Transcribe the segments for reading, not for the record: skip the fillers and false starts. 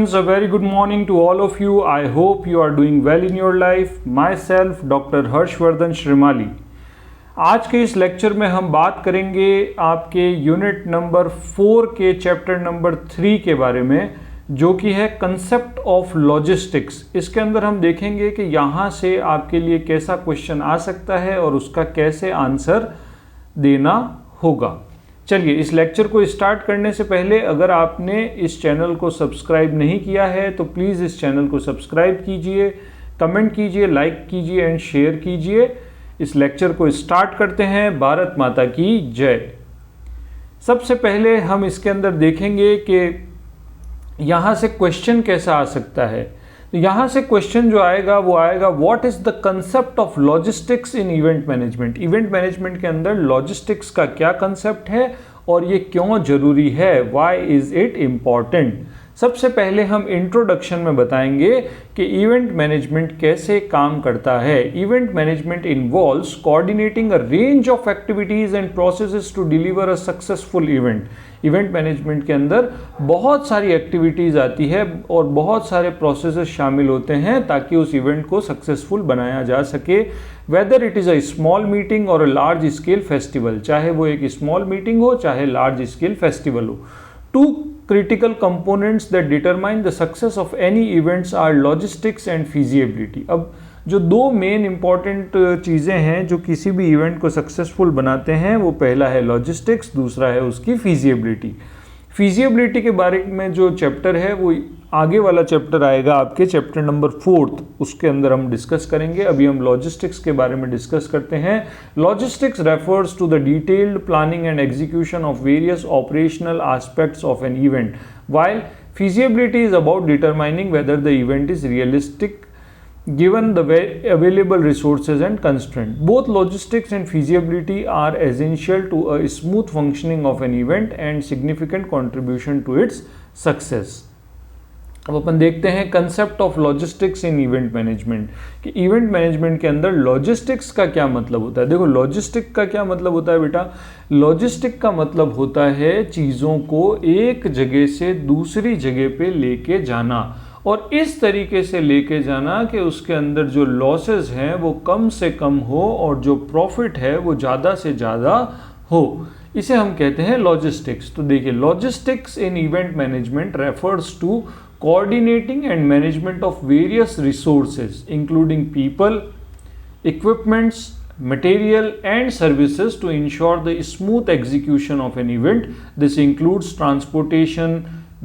friends, a very good morning to all of you. I hope you are doing well in your life. Myself, Dr. Harshvardhan Shrimali. आज के इस lecture में हम बात करेंगे आपके यूनिट नंबर 4 के चैप्टर नंबर 3 के बारे में, जो कि है कंसेप्ट ऑफ लॉजिस्टिक्स. इसके अंदर हम देखेंगे कि यहाँ से आपके लिए कैसा क्वेश्चन आ सकता है और उसका कैसे आंसर देना होगा. चलिए, इस लेक्चर को स्टार्ट करने से पहले अगर आपने इस चैनल को सब्सक्राइब नहीं किया है तो प्लीज़ इस चैनल को सब्सक्राइब कीजिए, कमेंट कीजिए, लाइक कीजिए एंड शेयर कीजिए. इस लेक्चर को स्टार्ट करते हैं. भारत माता की जय. सबसे पहले हम इसके अंदर देखेंगे कि यहाँ से क्वेश्चन कैसा आ सकता है. तो यहाँ से क्वेश्चन जो आएगा वो आएगा, what is the concept of logistics in event management. Event management के अंदर लॉजिस्टिक्स का क्या कंसेप्ट है और ये क्यों ज़रूरी है, व्हाई इज़ इट इम्पॉर्टेंट. सबसे पहले हम इंट्रोडक्शन में बताएंगे कि इवेंट मैनेजमेंट कैसे काम करता है. Event management involves coordinating a range of activities and processes to deliver a successful event. Event management के अंदर बहुत सारी एक्टिविटीज़ आती है और बहुत सारे प्रोसेसेस शामिल होते हैं ताकि उस इवेंट को सक्सेसफुल बनाया जा सके. Whether it is a small meeting और अ लार्ज स्केल फेस्टिवल, चाहे वो एक स्मॉल मीटिंग हो चाहे लार्ज स्केल फेस्टिवल हो. To critical components that determine the success of any events are logistics and feasibility. अब जो दो मेन इंपॉर्टेंट चीज़ें हैं जो किसी भी इवेंट को सक्सेसफुल बनाते हैं, वो पहला है लॉजिस्टिक्स, दूसरा है उसकी फीजिबिलिटी. फीजिबिलिटी के बारे में जो चैप्टर है वो आगे वाला चैप्टर आएगा आपके चैप्टर नंबर 4, उसके अंदर हम डिस्कस करेंगे. अभी हम लॉजिस्टिक्स के बारे में डिस्कस करते हैं. Logistics refers to the detailed planning and execution of various operational aspects of an event, while feasibility is about determining whether the event is realistic given the available resources and constraint. Both logistics and feasibility are essential to a smooth functioning of an event and significant contribution to its success. अब अपन देखते हैं concept of logistics in event management कि event management के अंदर logistics का क्या मतलब होता है. देखो, लॉजिस्टिक का क्या मतलब होता है बेटा. लॉजिस्टिक का मतलब होता है चीज़ों को एक जगह से दूसरी जगह पे लेके जाना, और इस तरीके से लेके जाना कि उसके अंदर जो लॉसेस हैं वो कम से कम हो और जो प्रॉफिट है वो ज़्यादा से ज़्यादा हो. इसे हम कहते हैं लॉजिस्टिक्स. तो देखिए, logistics in event management refers to coordinating and management of various resources including people, equipments, material and services to ensure the smooth execution of an event. This includes transportation,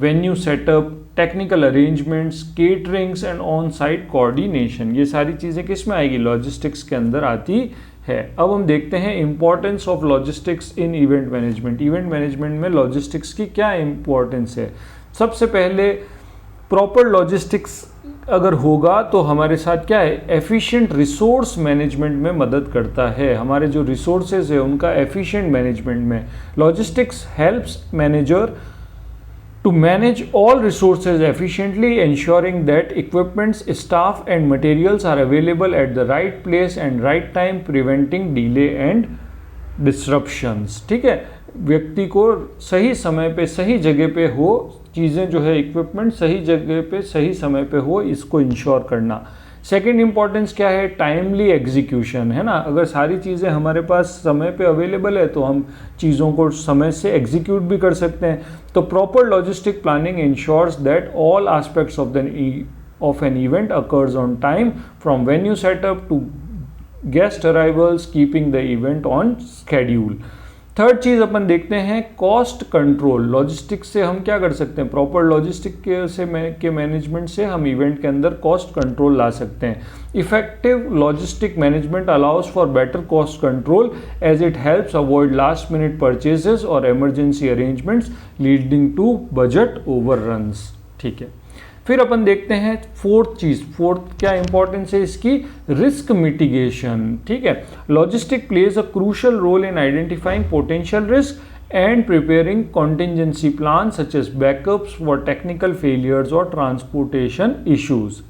venue setup, technical arrangements, caterings and on-site coordination. ये सारी चीज़ें किस में आएगी, logistics के अंदर आती है. अब हम देखते हैं importance of logistics in event management. Event management में लॉजिस्टिक्स की क्या इंपॉर्टेंस है. सबसे पहले प्रॉपर लॉजिस्टिक्स अगर होगा तो हमारे साथ क्या है, एफिशिएंट रिसोर्स मैनेजमेंट में मदद करता है. हमारे जो रिसोर्सेज है उनका एफिशिएंट मैनेजमेंट में logistics helps manager to manage all resources efficiently, ensuring that equipments, staff and materials are available at the right place and right time, preventing delay and disruptions. ठीक है, व्यक्ति को सही समय पे सही जगह पे हो, चीज़ें जो है इक्विपमेंट सही जगह पे सही समय पे हो, इसको इंश्योर करना. सेकेंड इंपॉर्टेंस क्या है, टाइमली एग्जीक्यूशन है ना. अगर सारी चीज़ें हमारे पास समय पे अवेलेबल है तो हम चीज़ों को समय से एग्जीक्यूट भी कर सकते हैं. तो proper logistic planning ensures that all aspects of an event occurs on time, from venue setup to guest arrivals, keeping the event on schedule. Third चीज़ अपन देखते हैं कॉस्ट कंट्रोल. लॉजिस्टिक्स से हम क्या कर सकते हैं, प्रॉपर लॉजिस्टिक के मैनेजमेंट से हम इवेंट के अंदर कॉस्ट कंट्रोल ला सकते हैं. Effective logistic management allows for better cost control as it helps avoid last minute purchases और emergency arrangements leading to budget overruns. ठीक है, फिर अपन देखते हैं फोर्थ क्या इंपॉर्टेंस है इसकी, रिस्क मिटिगेशन. ठीक है, logistic plays a crucial role in identifying potential risk and preparing contingency plan such as backups for technical failures और ट्रांसपोर्टेशन इश्यूज.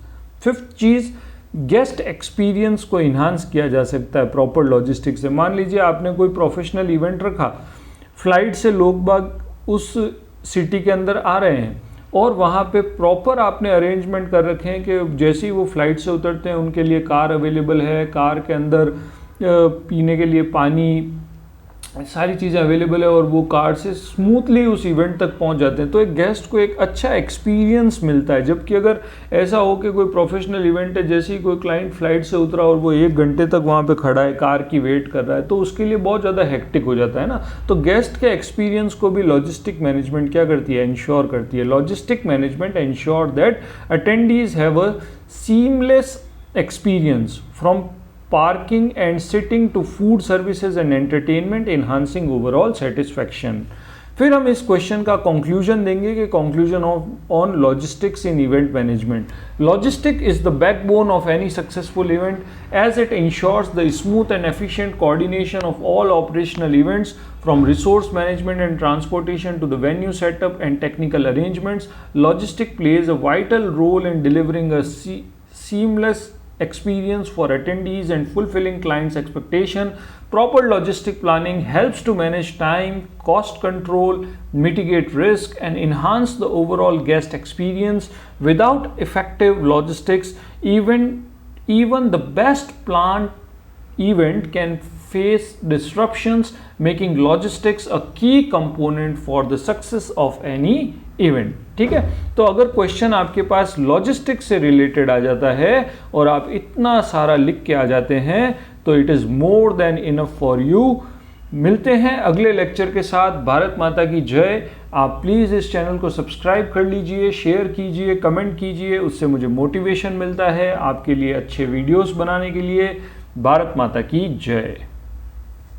फिफ्थ चीज, गेस्ट एक्सपीरियंस को इन्हांस किया जा सकता है प्रॉपर लॉजिस्टिक से. मान लीजिए आपने कोई प्रोफेशनल इवेंट रखा, फ्लाइट से लोग बाग उस सिटी के अंदर आ रहे हैं और वहाँ पे प्रॉपर आपने अरेंजमेंट कर रखे हैं कि जैसे ही वो फ्लाइट से उतरते हैं उनके लिए कार अवेलेबल है, कार के अंदर पीने के लिए पानी, सारी चीज़ें अवेलेबल है और वो कार से स्मूथली उस इवेंट तक पहुंच जाते हैं। तो एक गेस्ट को एक अच्छा एक्सपीरियंस मिलता है। जबकि अगर ऐसा हो कि कोई प्रोफेशनल इवेंट है, जैसे ही कोई क्लाइंट फ्लाइट से उतरा और वो 1 घंटे तक वहाँ पे खड़ा है, कार की वेट कर रहा है, तो उसके लिए बहुत ज़्यादा हेक्टिक हो जाता है ना। तो गेस्ट के एक्सपीरियंस को भी लॉजिस्टिक मैनेजमेंट क्या करती है, इंश्योर करती है। Logistic management ensure that attendees have a seamless experience from parking and sitting to food services and entertainment, enhancing overall satisfaction। फिर हम इस क्वेश्चन का कंक्लूजन देंगे कि conclusion on logistics in event management. Logistic is the backbone of any successful event as it ensures the smooth and efficient coordination of all operational events from resource management and transportation to the venue setup and technical arrangements. Logistic plays a vital role in delivering a seamless experience for attendees and fulfilling clients' expectation. Proper logistic planning helps to manage time, cost control, mitigate risk, and enhance the overall guest experience. Without effective logistics, even the best planned event can face disruptions, making logistics a key component for the success of any event. ठीक है, तो अगर question आपके पास logistics से related आ जाता है और आप इतना सारा लिख के आ जाते हैं तो it is more than enough for you. मिलते हैं अगले लेक्चर के साथ। भारत माता की जय। आप प्लीज़ इस चैनल को सब्सक्राइब कर लीजिए, शेयर कीजिए, कमेंट कीजिए, उससे मुझे मोटिवेशन मिलता है आपके लिए अच्छे वीडियोस बनाने के लिए। भारत माता की जय।